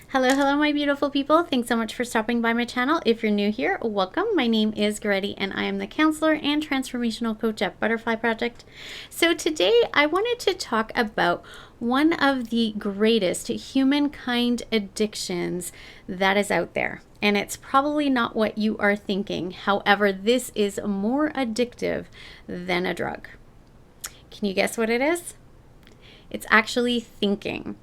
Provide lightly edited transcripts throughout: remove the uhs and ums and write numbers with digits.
Hello, hello, my beautiful people. Thanks so much for stopping by my channel. If you're new here, welcome. My name is Goretti, and I am the counselor and transformational coach at Butterfly Project. So today I wanted to talk about one of the greatest humankind addictions that is out there. And it's probably not what you are thinking. However, this is more addictive than a drug. Can you guess what it is? It's actually thinking.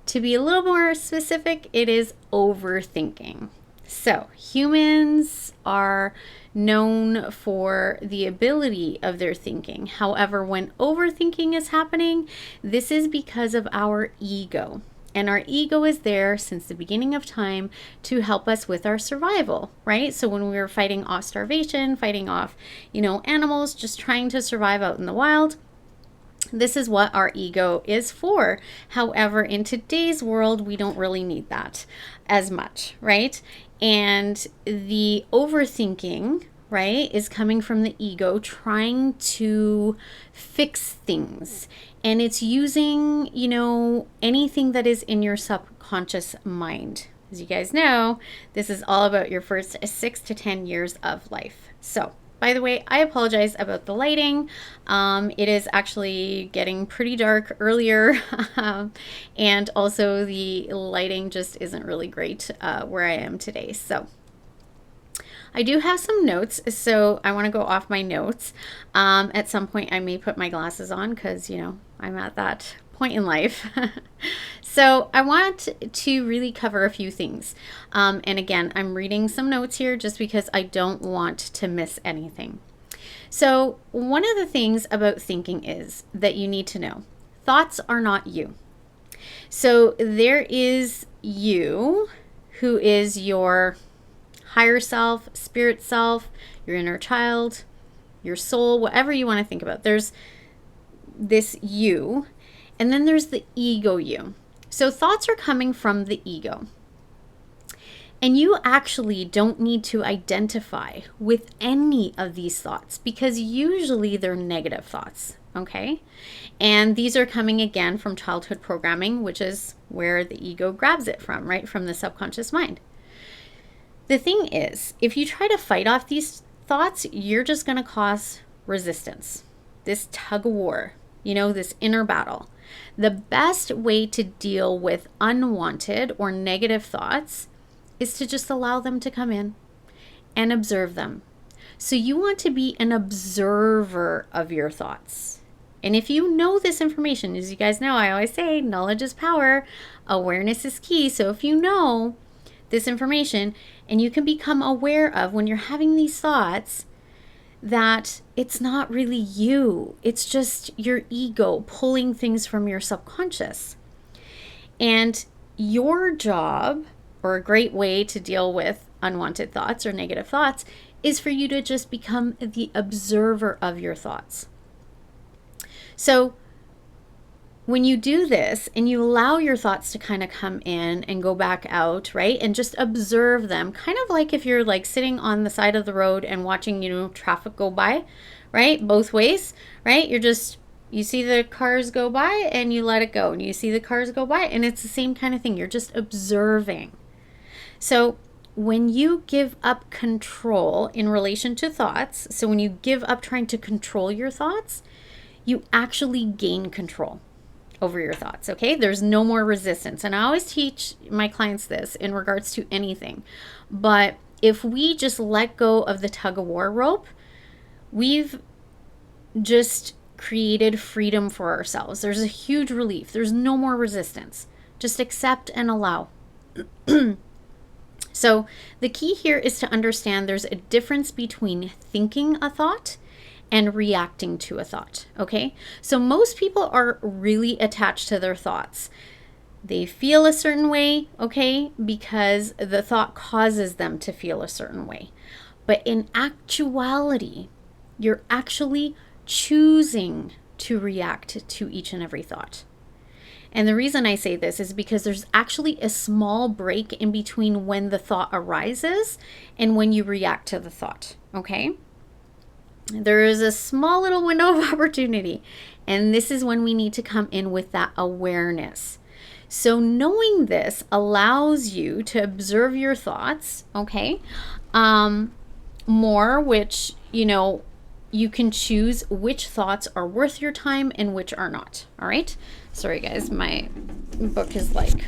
To be a little more specific, it is overthinking. So humans are known for the ability of their thinking. However, when overthinking is happening, this is because of our ego. And our ego is there since the beginning of time to help us with our survival, right? So when we were fighting off starvation, fighting off, animals, just trying to survive out in the wild, this is what our ego is for. However, in today's world, we don't really need that as much, right? And the overthinking, right, is coming from the ego trying to fix things. And it's using, anything that is in your subconscious mind. As you guys know, this is all about your first 6 to 10 years of life. So, by the way, I apologize about the lighting. It is actually getting pretty dark earlier, and also the lighting just isn't really great where I am today. So I do have some notes, so I want to go off my notes. At some point, I may put my glasses on because, I'm at that point in life. So I want to really cover a few things. And again, I'm reading some notes here just because I don't want to miss anything. So one of the things about thinking is that you need to know thoughts are not you. So there is you, who is your higher self, spirit self, your inner child, your soul, whatever you want to think about. There's this you, and then there's the ego you. So thoughts are coming from the ego. And you actually don't need to identify with any of these thoughts because usually they're negative thoughts, okay? And these are coming again from childhood programming, which is where the ego grabs it from, right? From the subconscious mind. The thing is, if you try to fight off these thoughts, you're just going to cause resistance, this tug of war, this inner battle. The best way to deal with unwanted or negative thoughts is to just allow them to come in and observe them. So you want to be an observer of your thoughts. And if you know this information, as you guys know, I always say knowledge is power, awareness is key. So if you know this information and you can become aware of when you're having these thoughts, that it's not really you. It's just your ego pulling things from your subconscious. And your job, or a great way to deal with unwanted thoughts or negative thoughts, is for you to just become the observer of your thoughts. So when you do this and you allow your thoughts to kind of come in and go back out, right? And just observe them, kind of like if you're like sitting on the side of the road and watching, traffic go by, right? Both ways, right? You see the cars go by and you let it go. And you see the cars go by and it's the same kind of thing. You're just observing. So when you give up control in relation to thoughts, so when you give up trying to control your thoughts, you actually gain control over your thoughts, okay? There's no more resistance. And I always teach my clients this in regards to anything. But if we just let go of the tug of war rope, we've just created freedom for ourselves. There's a huge relief. There's no more resistance. Just accept and allow. So the key here is to understand there's a difference between thinking a thought and reacting to a thought, okay? So most people are really attached to their thoughts. They feel a certain way, okay, because the thought causes them to feel a certain way. But in actuality, you're actually choosing to react to each and every thought. And the reason I say this is because there's actually a small break in between when the thought arises and when you react to the thought, okay? There is a small little window of opportunity, and this is when we need to come in with that awareness. So knowing this allows you to observe your thoughts, okay, more, which, you can choose which thoughts are worth your time and which are not. All right. Sorry, guys. My book is like,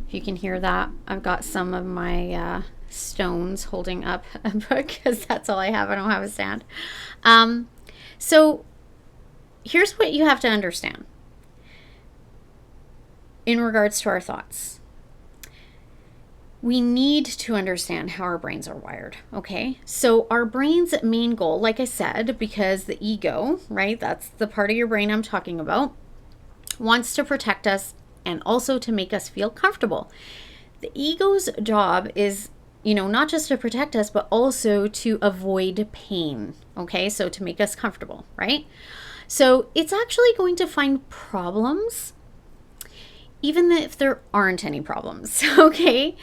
if you can hear that, I've got some of my stones holding up a book because that's all I have. I don't have a stand. So here's what you have to understand in regards to our thoughts. We need to understand how our brains are wired, okay? So our brain's main goal, like I said, because the ego, right, that's the part of your brain I'm talking about, wants to protect us and also to make us feel comfortable. The ego's job is, not just to protect us, but also to avoid pain, okay? So to make us comfortable, right? So it's actually going to find problems even if there aren't any problems, okay?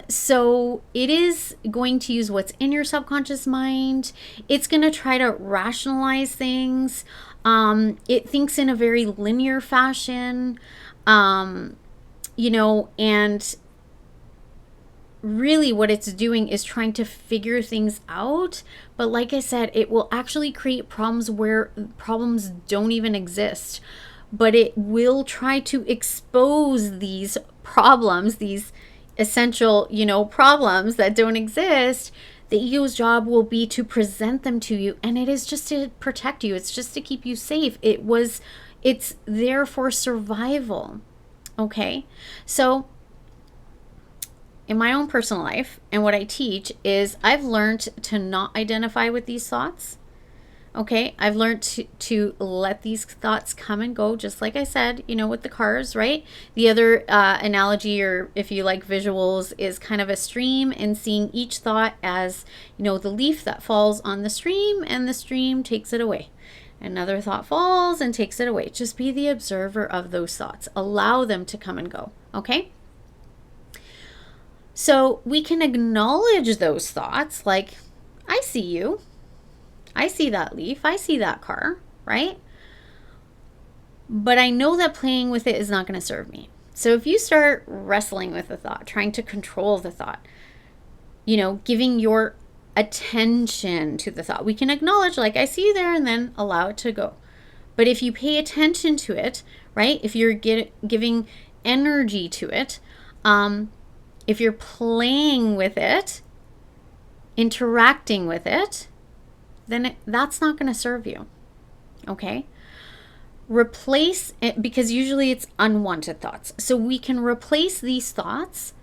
So it is going to use what's in your subconscious mind. It's going to try to rationalize things. It thinks in a very linear fashion, and really what it's doing is trying to figure things out. But like I said, it will actually create problems where problems don't even exist. But it will try to expose these problems, these essential, problems that don't exist. The ego's job will be to present them to you, and it is just to protect you. It's just to keep you safe. It's there for survival. Okay? So in my own personal life, and what I teach is I've learned to not identify with these thoughts. Okay, I've learned to let these thoughts come and go, just like I said, with the cars, right? The other analogy, or if you like visuals, is kind of a stream, and seeing each thought as, the leaf that falls on the stream and the stream takes it away. Another thought falls and takes it away. Just be the observer of those thoughts. Allow them to come and go, okay? So we can acknowledge those thoughts like, I see you. I see that leaf. I see that car, right? But I know that playing with it is not going to serve me. So if you start wrestling with the thought, trying to control the thought, giving your attention to the thought, we can acknowledge, like, I see you there, and then allow it to go. But if you pay attention to it, right? If you're giving energy to it, if you're playing with it, interacting with it, then that's not going to serve you, okay? Replace it, because usually it's unwanted thoughts. So we can replace these thoughts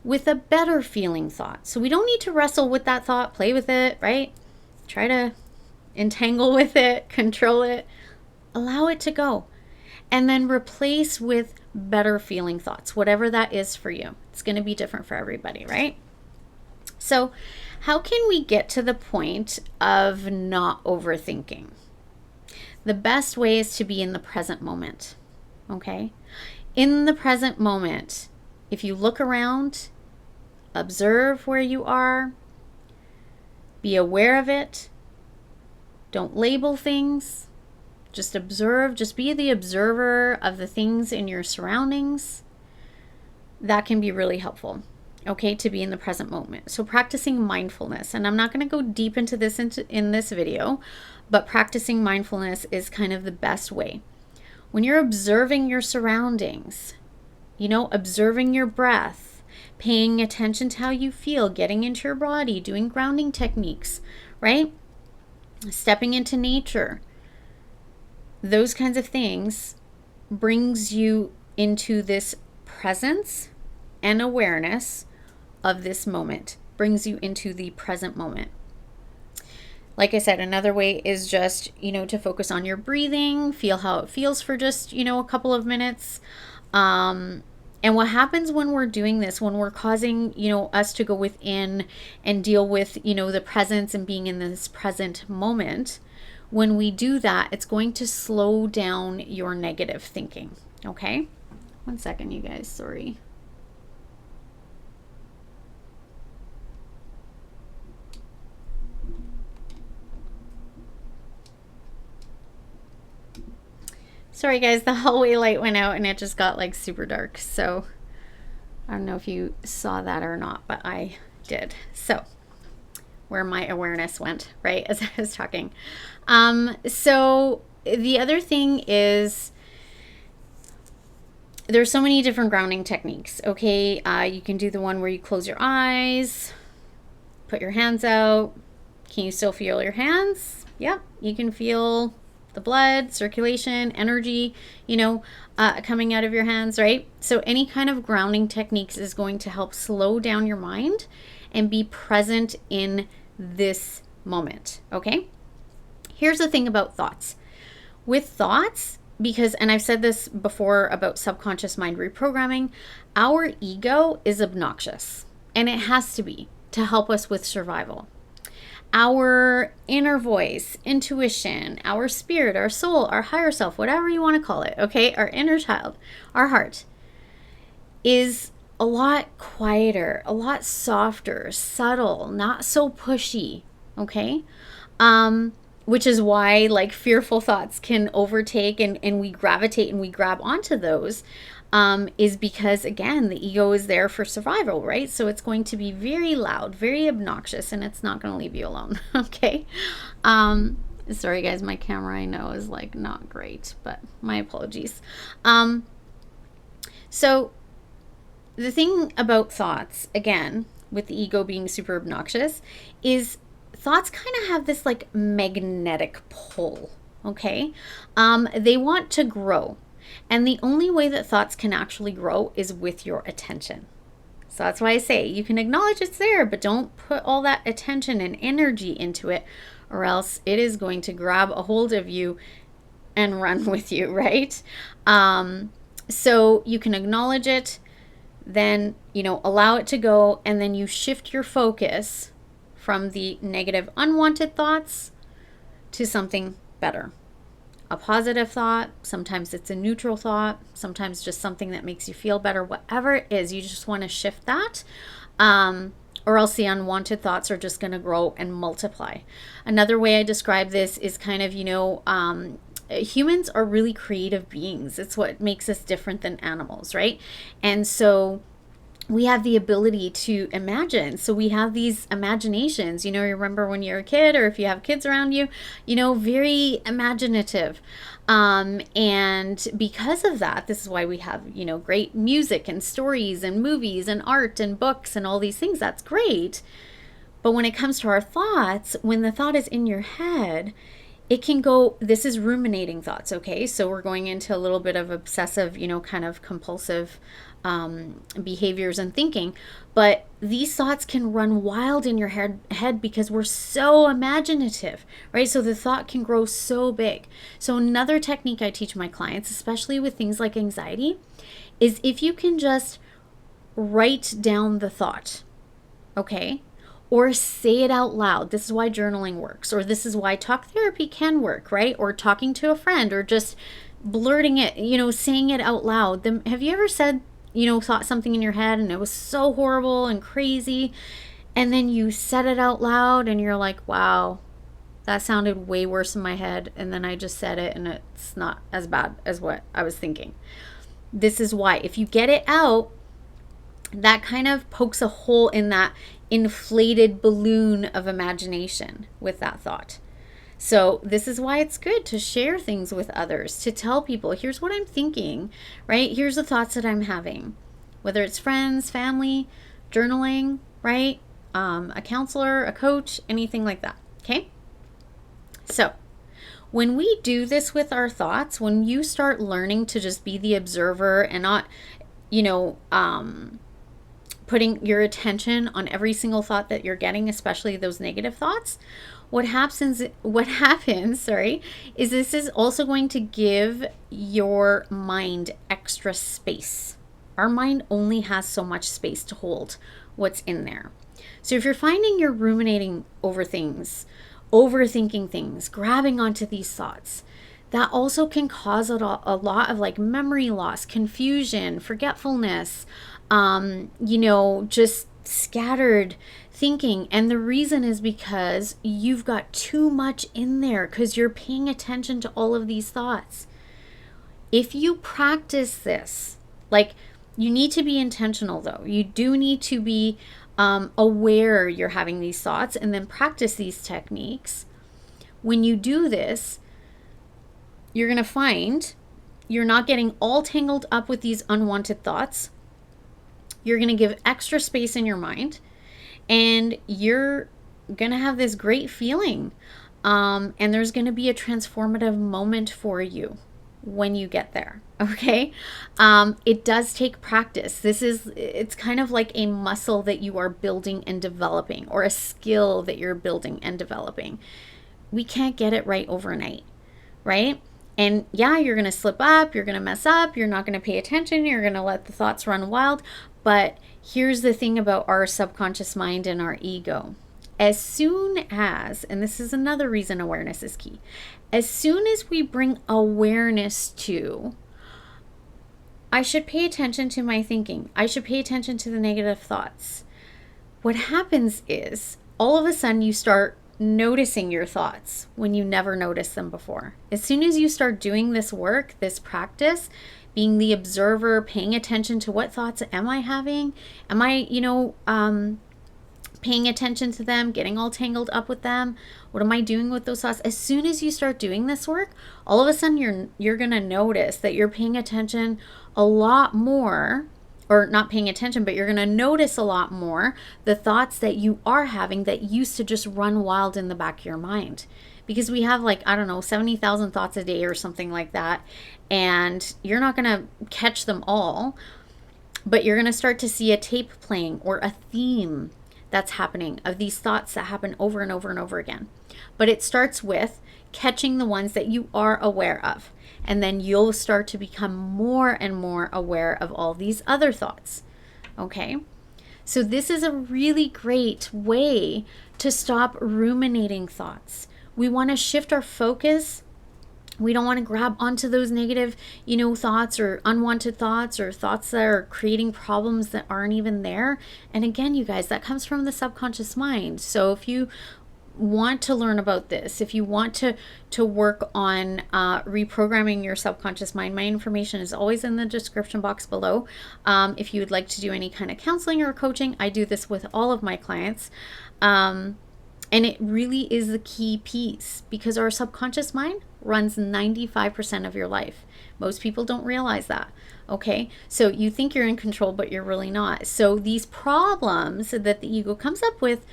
with a better feeling thought. So we don't need to wrestle with that thought, play with it, right? Try to entangle with it, control it, allow it to go. And then replace with better feeling thoughts, whatever that is for you. It's going to be different for everybody, right? So how can we get to the point of not overthinking? The best way is to be in the present moment, okay? In the present moment, if you look around, observe where you are, be aware of it, don't label things, just observe, just be the observer of the things in your surroundings. That can be really helpful. Okay, to be in the present moment. So practicing mindfulness, and I'm not going to go deep into this in this video, but practicing mindfulness is kind of the best way. When you're observing your surroundings, observing your breath, paying attention to how you feel, getting into your body, doing grounding techniques, right? Stepping into nature. Those kinds of things brings you into this presence and awareness of this moment, brings you into the present moment. Like I said, another way is just, to focus on your breathing, feel how it feels for just, a couple of minutes. And what happens when we're doing this, when we're causing, us to go within and deal with, the presence and being in this present moment, when we do that, it's going to slow down your negative thinking. Okay? One second, you guys, sorry. Sorry guys, the hallway light went out and it just got like super dark. So I don't know if you saw that or not, but I did. So where my awareness went, right, as I was talking. So the other thing is there's so many different grounding techniques, okay? You can do the one where you close your eyes, put your hands out. Can you still feel your hands? Yep, you can feel the blood, circulation, energy, coming out of your hands, right? So any kind of grounding techniques is going to help slow down your mind and be present in this moment, okay? Here's the thing about thoughts. With thoughts, and I've said this before about subconscious mind reprogramming, our ego is obnoxious, and it has to be to help us with survival. Our inner voice, intuition, our spirit, our soul, our higher self, whatever you want to call it, okay? Our inner child, our heart, is a lot quieter, a lot softer, subtle, not so pushy, okay? Which is why like fearful thoughts can overtake and we gravitate and we grab onto those, is because, again, the ego is there for survival, right? So it's going to be very loud, very obnoxious, and it's not going to leave you alone, okay? Sorry, guys, my camera, I know, is like not great, but my apologies. So the thing about thoughts, again, with the ego being super obnoxious, is thoughts kind of have this like magnetic pull, okay? They want to grow. And the only way that thoughts can actually grow is with your attention. So that's why I say you can acknowledge it's there, but don't put all that attention and energy into it, or else it is going to grab a hold of you and run with you, right? So you can acknowledge it, then, allow it to go, and then you shift your focus from the negative, unwanted thoughts to something better. A positive thought, sometimes it's a neutral thought, sometimes just something that makes you feel better, whatever it is, you just want to shift that, or else the unwanted thoughts are just going to grow and multiply. Another way I describe this is kind of, humans are really creative beings. It's what makes us different than animals, right? And so we have the ability to imagine. So we have these imaginations, you remember when you're a kid, or if you have kids around you, very imaginative. And because of that, this is why we have, great music and stories and movies and art and books and all these things. That's great. But when it comes to our thoughts, when the thought is in your head, it can go, this is ruminating thoughts, okay? So we're going into a little bit of obsessive, kind of compulsive behaviors and thinking. But these thoughts can run wild in your head because we're so imaginative, right? So the thought can grow so big. So another technique I teach my clients, especially with things like anxiety, is if you can just write down the thought, okay? Or say it out loud. This is why journaling works, or this is why talk therapy can work, right? Or talking to a friend, or just blurting it, saying it out loud. Have you ever said, thought something in your head and it was so horrible and crazy, and then you said it out loud and you're like, wow, that sounded way worse in my head, and then I just said it and it's not as bad as what I was thinking. This is why, if you get it out, that kind of pokes a hole in that inflated balloon of imagination with that thought. So this is why it's good to share things with others, to tell people, here's what I'm thinking, right? Here's the thoughts that I'm having, whether it's friends, family, journaling, right? A counselor, a coach, anything like that, okay? So when we do this with our thoughts, when you start learning to just be the observer and not, putting your attention on every single thought that you're getting, especially those negative thoughts, what happens, is this is also going to give your mind extra space. Our mind only has so much space to hold what's in there. So if you're finding you're ruminating over things, overthinking things, grabbing onto these thoughts, that also can cause a lot of like memory loss, confusion, forgetfulness, just scattered thinking. And the reason is because you've got too much in there because you're paying attention to all of these thoughts. If you practice this, like, you need to be intentional though. You do need to be aware you're having these thoughts and then practice these techniques. When you do this, you're going to find you're not getting all tangled up with these unwanted thoughts. You're going to give extra space in your mind, and you're going to have this great feeling. And there's going to be a transformative moment for you when you get there. Okay. It does take practice. It's kind of like a muscle that you are building and developing, or a skill that you're building and developing. We can't get it right overnight, right? And yeah, you're going to slip up, you're going to mess up, you're not going to pay attention, you're going to let the thoughts run wild. But here's the thing about our subconscious mind and our ego. As soon as, and this is another reason awareness is key, as soon as we bring awareness to, I should pay attention to my thinking, I should pay attention to the negative thoughts, what happens is all of a sudden you start noticing your thoughts when you never noticed them before. As soon as you start doing this work, this practice, being the observer, paying attention to what thoughts am I having? Am I, paying attention to them, getting all tangled up with them? What am I doing with those thoughts? As soon as you start doing this work, all of a sudden you're going to notice that you're paying attention a lot more, or not paying attention, but you're going to notice a lot more the thoughts that you are having that used to just run wild in the back of your mind. Because we have 70,000 thoughts a day or something like that. And you're not going to catch them all, but you're going to start to see a tape playing or a theme that's happening of these thoughts that happen over and over and over again. But it starts with catching the ones that you are aware of. And then you'll start to become more and more aware of all these other thoughts. Okay? So this is a really great way to stop ruminating thoughts. We want to shift our focus. We don't want to grab onto those negative, thoughts or unwanted thoughts or thoughts that are creating problems that aren't even there. And again, you guys, that comes from the subconscious mind. So if you want to learn about this, if you want to work on reprogramming your subconscious mind, my information is always in the description box below. If you would like to do any kind of counseling or coaching, I do this with all of my clients. And it really is the key piece, because our subconscious mind runs 95% of your life. Most people don't realize that. Okay, so you think you're in control, but you're really not. So these problems that the ego comes up with,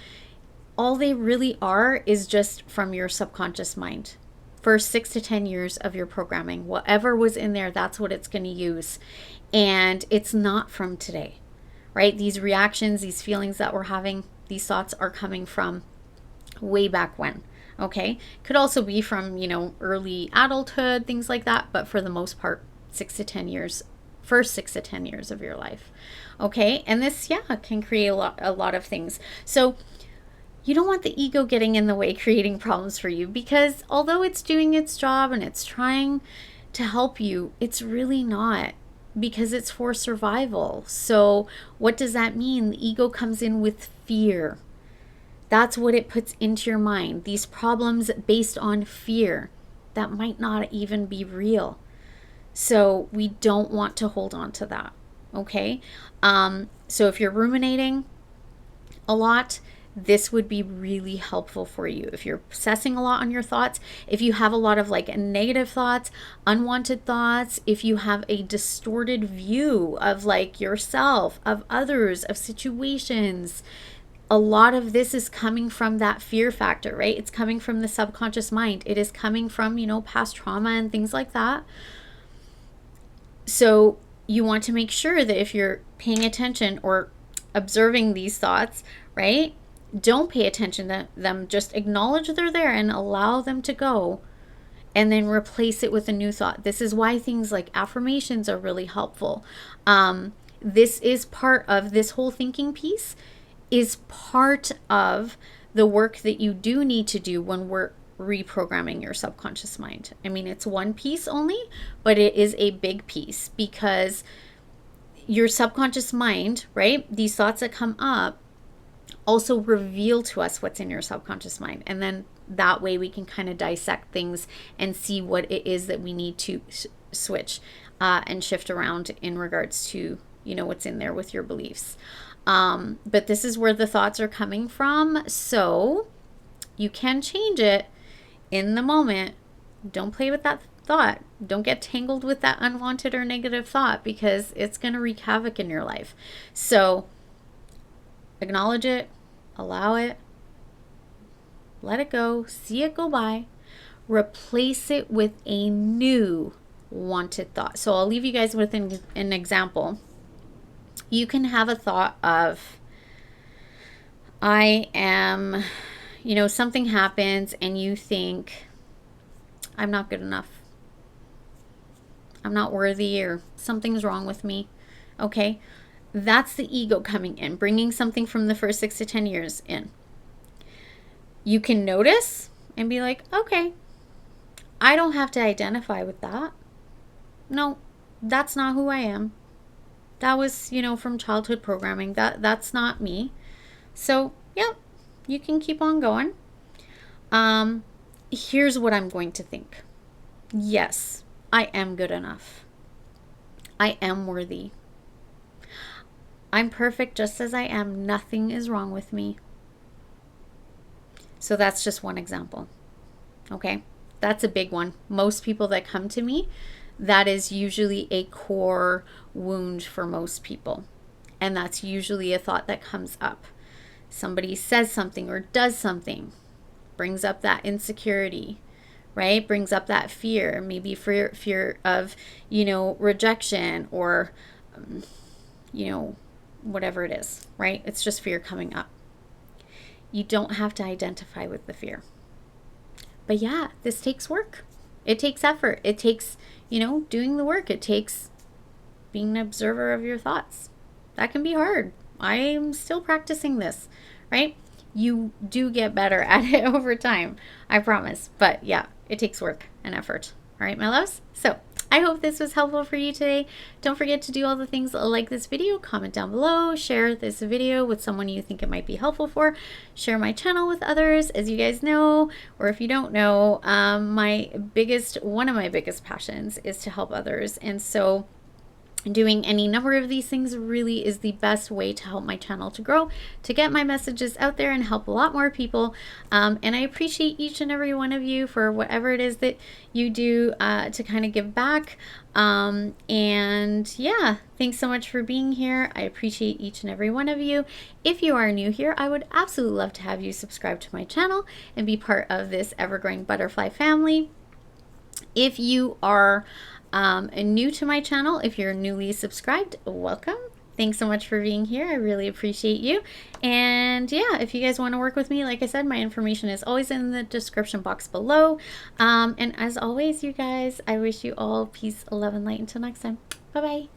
all they really are is just from your subconscious mind. For 6 to 10 years of your programming, whatever was in there, that's what it's going to use. And it's not from today, right? These reactions, these feelings that we're having, these thoughts are coming from way back when. Okay, could also be from early adulthood, things like that, but for the most part, 6 to 10 years, first 6 to 10 years of your life. Okay, and this can create a lot of things. So you don't want the ego getting in the way, creating problems for you, because although it's doing its job and it's trying to help you, it's really not, because it's for survival. So what does that mean? The ego comes in with fear. That's what it puts into your mind. These problems based on fear that might not even be real. So we don't want to hold on to that. Okay. So if you're ruminating a lot, this would be really helpful for you. If you're obsessing a lot on your thoughts, if you have a lot of negative thoughts, unwanted thoughts, if you have a distorted view of yourself, of others, of situations, a lot of this is coming from that fear factor, right? It's coming from the subconscious mind. It is coming from, past trauma and things like that. So you want to make sure that if you're paying attention or observing these thoughts, right? Don't pay attention to them. Just acknowledge they're there and allow them to go, and then replace it with a new thought. This is why things like affirmations are really helpful. This is part of this whole thinking piece, is part of the work that you do need to do when we're reprogramming your subconscious mind. I mean, it's one piece only, but it is a big piece, because your subconscious mind, right? These thoughts that come up also reveal to us what's in your subconscious mind. And then that way we can kind of dissect things and see what it is that we need to switch and shift around in regards to, what's in there with your beliefs. But this is where the thoughts are coming from. So you can change it in the moment. Don't play with that thought. Don't get tangled with that unwanted or negative thought, because it's going to wreak havoc in your life. So acknowledge it, allow it, let it go, see it go by, replace it with a new wanted thought. So I'll leave you guys with an example. You can have a thought of, I am, something happens and you think, I'm not good enough. I'm not worthy, or something's wrong with me. Okay. That's the ego coming in, bringing something from the first 6 to 10 years in. You can notice and be like, okay, I don't have to identify with that. No, that's not who I am. That was, from childhood programming. That's not me. So, yeah, you can keep on going. Here's what I'm going to think. Yes, I am good enough. I am worthy. I'm perfect just as I am. Nothing is wrong with me. So that's just one example. Okay, that's a big one. Most people that come to me, that is usually a core wound for most people. And that's usually a thought that comes up. Somebody says something or does something, brings up that insecurity, right? Brings up that fear, maybe fear of, rejection, or, whatever it is, right? It's just fear coming up. You don't have to identify with the fear. But yeah, this takes work. It takes effort. It takes, doing the work. It takes being an observer of your thoughts. That can be hard. I'm still practicing this, right? You do get better at it over time, I promise. But yeah, it takes work and effort. All right, my loves? So I hope this was helpful for you today. Don't forget to do all the things like this video, comment down below, share this video with someone you think it might be helpful for, share my channel with others. As you guys know, or if you don't know, one of my biggest passions is to help others. And so doing any number of these things really is the best way to help my channel to grow, to get my messages out there and help a lot more people. And I appreciate each and every one of you for whatever it is that you do to kind of give back. And yeah, thanks so much for being here. I appreciate each and every one of you. If you are new here, I would absolutely love to have you subscribe to my channel and be part of this ever-growing butterfly family. If you are new to my channel, if you're newly subscribed, welcome. Thanks so much for being here. I really appreciate you. And yeah, if you guys want to work with me, like I said, my information is always in the description box below. And as always, you guys, I wish you all peace, love, and light. Until next time. Bye-bye.